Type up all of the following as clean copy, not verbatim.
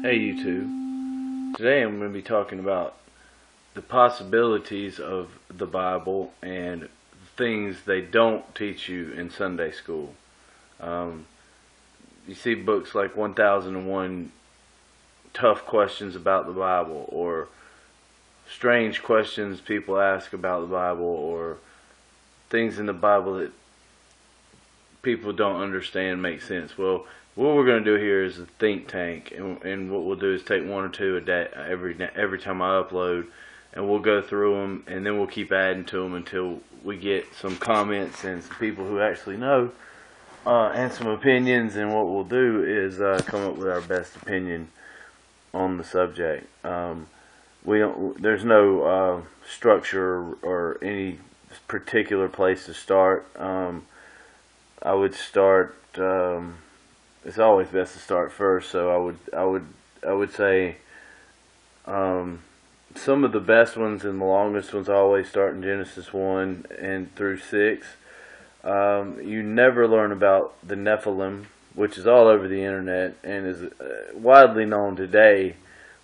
Hey YouTube. Today I'm going to be talking about the possibilities of the Bible and things they don't teach you in Sunday school. Um, you see books like 1001 Tough Questions About the Bible, or strange questions people ask about the Bible, or things in the Bible that people don't understand make sense. Well, what we're going to do here is a think tank, and what we'll do is take one or two a day every time I upload, and we'll go through them, and then we'll keep adding to them until we get some comments and some people who actually know, and some opinions. And what we'll do is come up with our best opinion on the subject. There's no structure or any particular place to start. I would start. It's always best to start first. So I would say some of the best ones and the longest ones always start in Genesis 1 and through 6. You never learn about the Nephilim, which is all over the internet and is widely known today,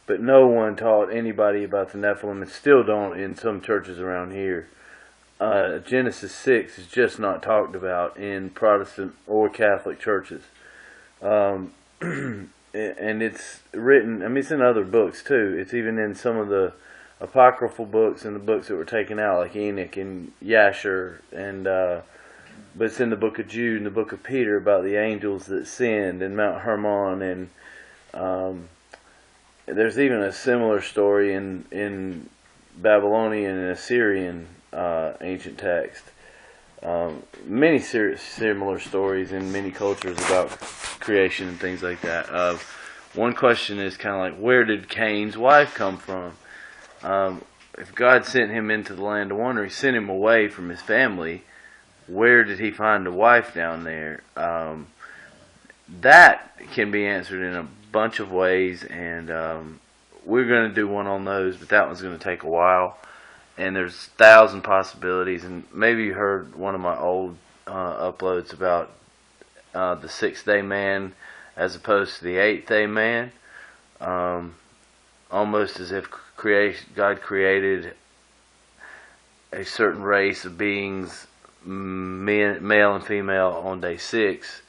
but no one taught anybody about the Nephilim, and still don't in some churches around here. Genesis 6 is just not talked about in Protestant or Catholic churches. And it's written, I mean, it's in other books too. It's even in some of the apocryphal books and the books that were taken out, like Enoch and Yasher, and but it's in the book of Jude and the book of Peter about the angels that sinned and Mount Hermon, and there's even a similar story in Babylonian and Assyrian ancient text. Many similar stories in many cultures about creation and things like that. One question is kind of like, where did Cain's wife come from? If God sent him into the land of wonder, he sent him away from his family. Where did he find a wife down there? That can be answered in a bunch of ways, and we're going to do one on those, but that one's going to take a while. And there's 1,000 possibilities, and maybe you heard one of my old uploads about the 6th-day man as opposed to the 8th-day man. Almost as if God created a certain race of beings, male and female, on day 6,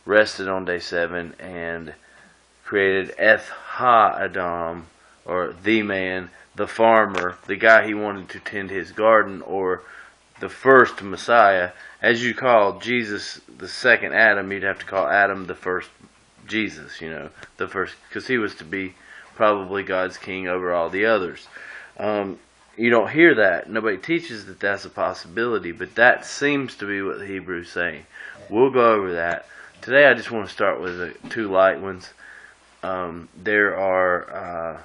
rested on day 7, and created Eth Ha-Adam, or the man, the farmer, the guy he wanted to tend his garden, or the first Messiah. As you call Jesus the second Adam, you'd have to call Adam the first Jesus, the first, because he was to be probably God's king over all the others. You don't hear that. Nobody teaches that that's a possibility, but that seems to be what the Hebrews say. We'll go over that. Today I just want to start with two light ones. There are...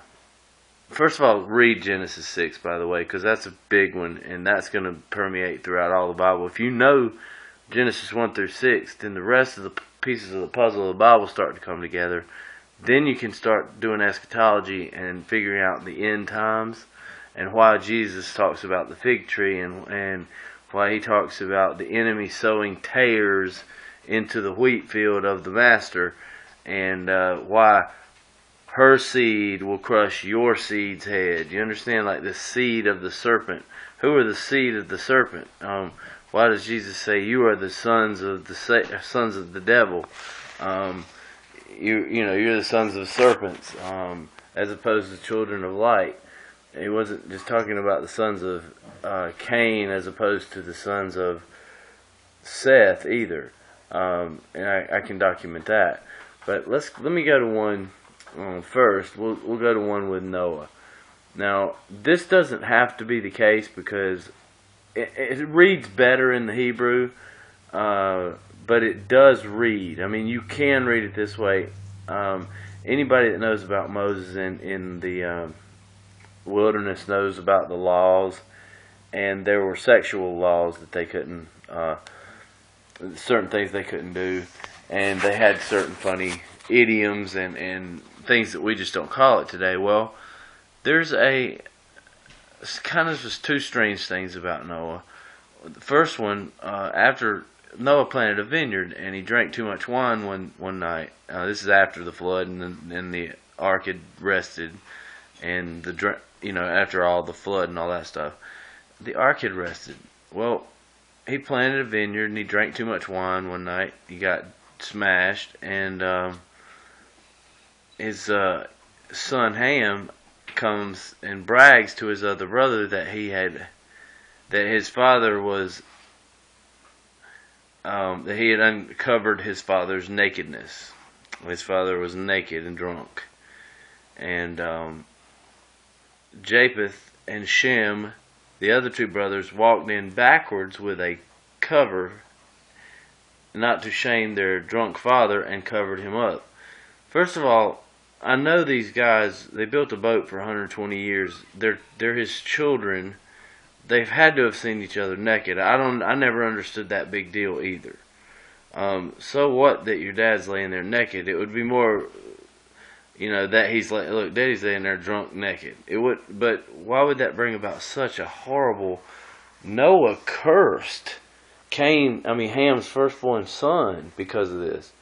First of all, read Genesis 6, by the way, because that's a big one, and that's going to permeate throughout all the Bible. If you know Genesis 1 through 6, then the rest of the pieces of the puzzle of the Bible start to come together. Then you can start doing eschatology and figuring out the end times, and why Jesus talks about the fig tree, and why he talks about the enemy sowing tares into the wheat field of the master, and why her seed will crush your seed's head. You understand? Like the seed of the serpent. Who are the seed of the serpent? Why does Jesus say you are the sons of the devil? You're the sons of serpents, as opposed to children of light. He wasn't just talking about the sons of Cain as opposed to the sons of Seth either. And I can document that. But let me go to one. First, we'll go to one with Noah. Now, this doesn't have to be the case because it reads better in the Hebrew, but it does read. I mean, you can read it this way. Anybody that knows about Moses in the wilderness knows about the laws, and there were sexual laws that they couldn't, certain things they couldn't do, and they had certain funny idioms and things that we just don't call it today. Well, there's kind of just two strange things about Noah. The first one, after Noah planted a vineyard, and he drank too much wine one night. This is after the flood, and the ark had rested, and after all the flood and all that stuff, the ark had rested. Well, he planted a vineyard, and he drank too much wine one night. He got smashed, and his son Ham comes and brags to his other brother that his father was that he had uncovered his father's nakedness. His father was naked and drunk, and Japheth and Shem, the other two brothers, walked in backwards with a cover, not to shame their drunk father, and covered him up. First of all, I know these guys, they built a boat for 120 years. They're his children. They've had to have seen each other naked. I never understood that big deal either. So what that your dad's laying there naked? It would be more, that he's like, look, Daddy's laying there drunk naked. But why would that bring about such a horrible? Noah cursed Ham's firstborn son because of this.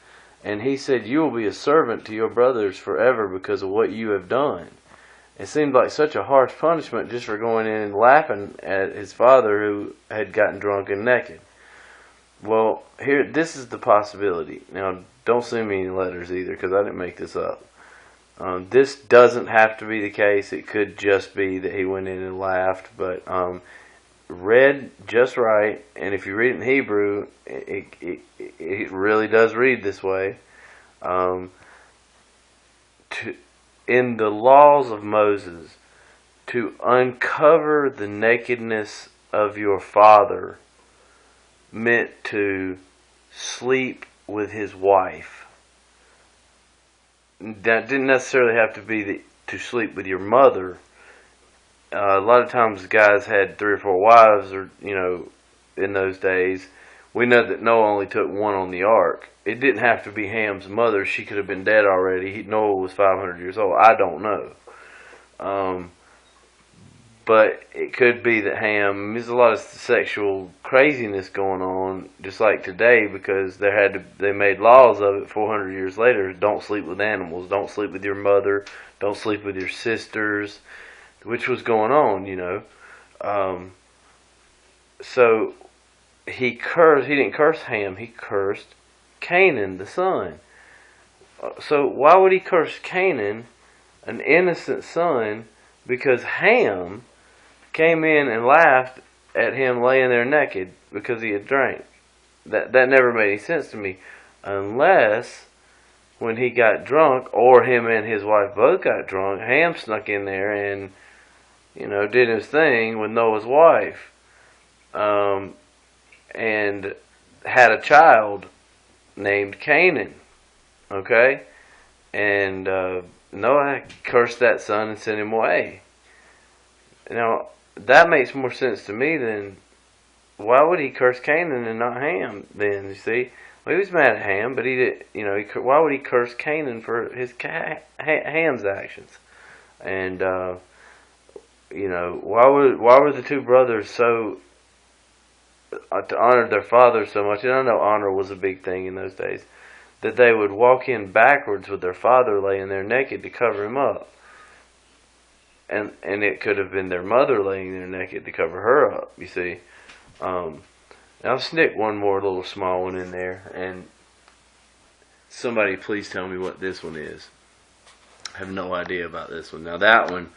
And he said, you will be a servant to your brothers forever because of what you have done. It seemed like such a harsh punishment just for going in and laughing at his father who had gotten drunk and naked. Well, this is the possibility. Now, don't send me any letters either, because I didn't make this up. This doesn't have to be the case. It could just be that he went in and laughed, but read just right, and if you read it in Hebrew, it really does read this way. In the laws of Moses, to uncover the nakedness of your father meant to sleep with his wife. That didn't necessarily have to be to sleep with your mother. A lot of times guys had 3 or 4 wives, or in those days. We know that Noah only took one on the ark. It didn't have to be Ham's mother. She could have been dead already. Noah was 500 years old. I don't know. But it could be that Ham, there's a lot of sexual craziness going on, just like today, because they made laws of it 400 years later. Don't sleep with animals. Don't sleep with your mother. Don't sleep with your sisters, which was going on, So he cursed. He didn't curse Ham. He cursed Canaan, the son. So why would he curse Canaan, an innocent son, because Ham came in and laughed at him laying there naked because he had drank? That never made any sense to me, unless when he got drunk, or him and his wife both got drunk, Ham snuck in there and did his thing with Noah's wife, and had a child named Canaan. Okay, and Noah cursed that son and sent him away. Now that makes more sense to me than why would he curse Canaan and not Ham? Then you see, well, he was mad at Ham, but he did. Why would he curse Canaan for his Ham's actions? And why were the two brothers so to honor their father so much? And I know honor was a big thing in those days, that they would walk in backwards with their father laying there naked to cover him up. And it could have been their mother laying there naked to cover her up, you see. I'll snick one more little small one in there, and somebody please tell me what this one is. I have no idea about this one. Now that one,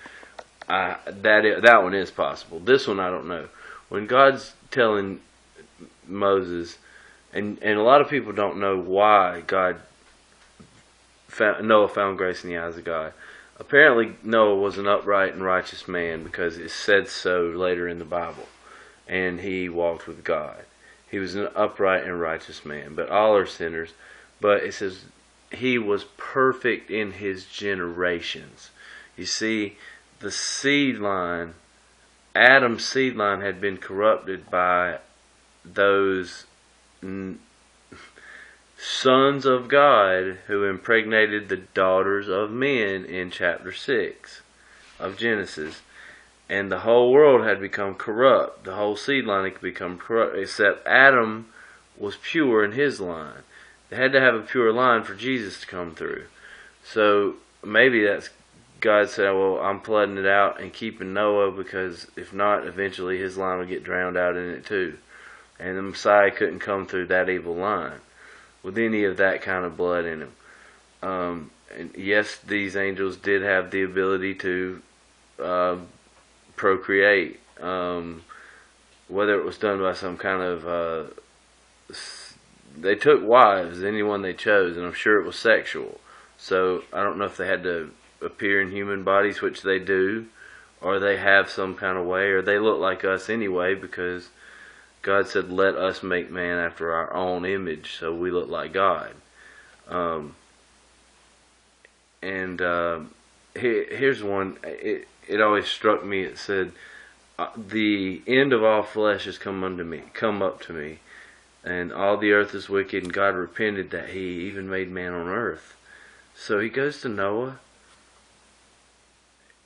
that one is possible. This one I don't know. When God's telling Moses, and a lot of people don't know why Noah found grace in the eyes of God. Apparently Noah was an upright and righteous man, because it said so later in the Bible, and he walked with God. He was an upright and righteous man, but all are sinners. But it says he was perfect in his generations. You see, the seed line, Adam's seed line, had been corrupted by those sons of God who impregnated the daughters of men in chapter 6 of Genesis. And the whole world had become corrupt. The whole seed line had become corrupt, except Adam was pure in his line. They had to have a pure line for Jesus to come through. So maybe that's God said, well, I'm flooding it out and keeping Noah, because if not, eventually his line would get drowned out in it too. And the Messiah couldn't come through that evil line with any of that kind of blood in him. And yes, these angels did have the ability to procreate, whether it was done by some kind of they took wives, anyone they chose, and I'm sure it was sexual. So I don't know if they had to appear in human bodies, which they do, or they have some kind of way, or they look like us anyway, because God said, let us make man after our own image, so we look like God. Here's one. It always struck me. It said, the end of all flesh has come up to me, and all the earth is wicked, and God repented that he even made man on earth. So he goes to Noah,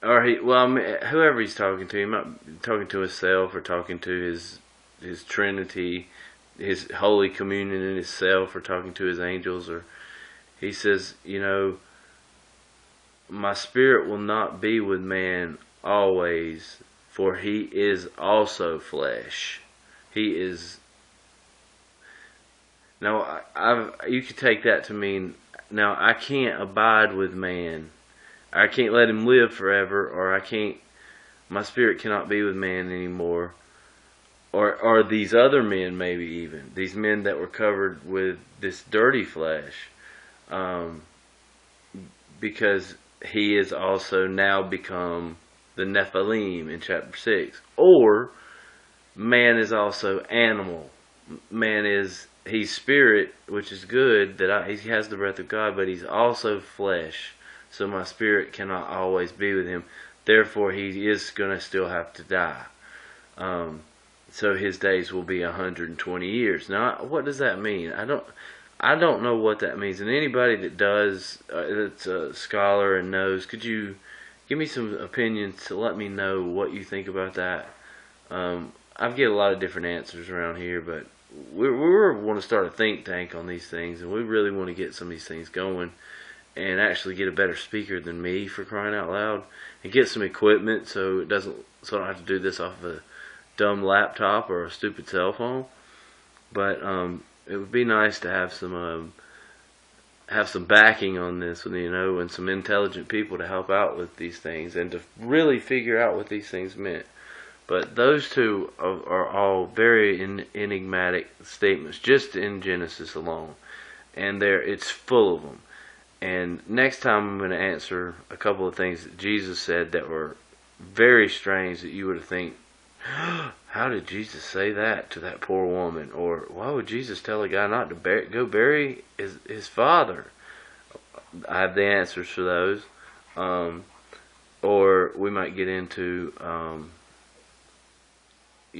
or whoever he's talking to. He might be talking to himself, or talking to his Trinity, his Holy Communion in himself, or talking to his angels. Or he says, my spirit will not be with man always, for he is also flesh. He is. Now, you could take that to mean, now I can't abide with man. I can't let him live forever, or my spirit cannot be with man anymore. Or these other men, maybe even. These men that were covered with this dirty flesh. Because he is also now become the Nephilim in chapter 6. Or man is also animal. He's spirit, which is good, he has the breath of God, but he's also flesh. So my spirit cannot always be with him. Therefore, he is going to still have to die. So his days will be 120 years. Now, what does that mean? I don't know what that means. And anybody that does, that's a scholar and knows, could you give me some opinions to let me know what you think about that? I get a lot of different answers around here, but we want to start a think tank on these things, and we really want to get some of these things going, and actually get a better speaker than me, for crying out loud, and get some equipment so I don't have to do this off of a dumb laptop or a stupid cell phone. But it would be nice to have some backing on this, and some intelligent people to help out with these things, and to really figure out what these things meant. But those two are all very enigmatic statements, just in Genesis alone, and it's full of them. And next time I'm going to answer a couple of things that Jesus said that were very strange, that you would think, how did Jesus say that to that poor woman? Or why would Jesus tell a guy not to go bury his father? I have the answers for those. Or we might get into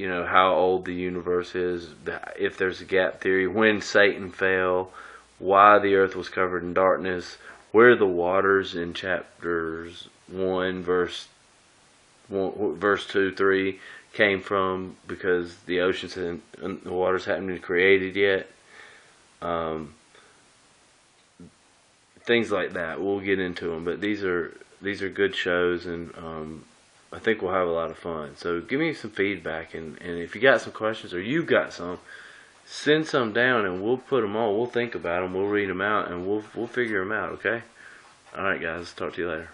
how old the universe is, if there's a gap theory, when Satan fell, why the earth was covered in darkness, where the waters in chapters 1, verse 2, 3 came from, because the oceans and the waters hadn't been created yet. Things like that. We'll get into them, but these are good shows, and I think we'll have a lot of fun. So give me some feedback, and if you got some questions, or you got some, send some down, and we'll put them on. We'll think about them. We'll read them out, and we'll figure them out. Okay. All right, guys. Talk to you later.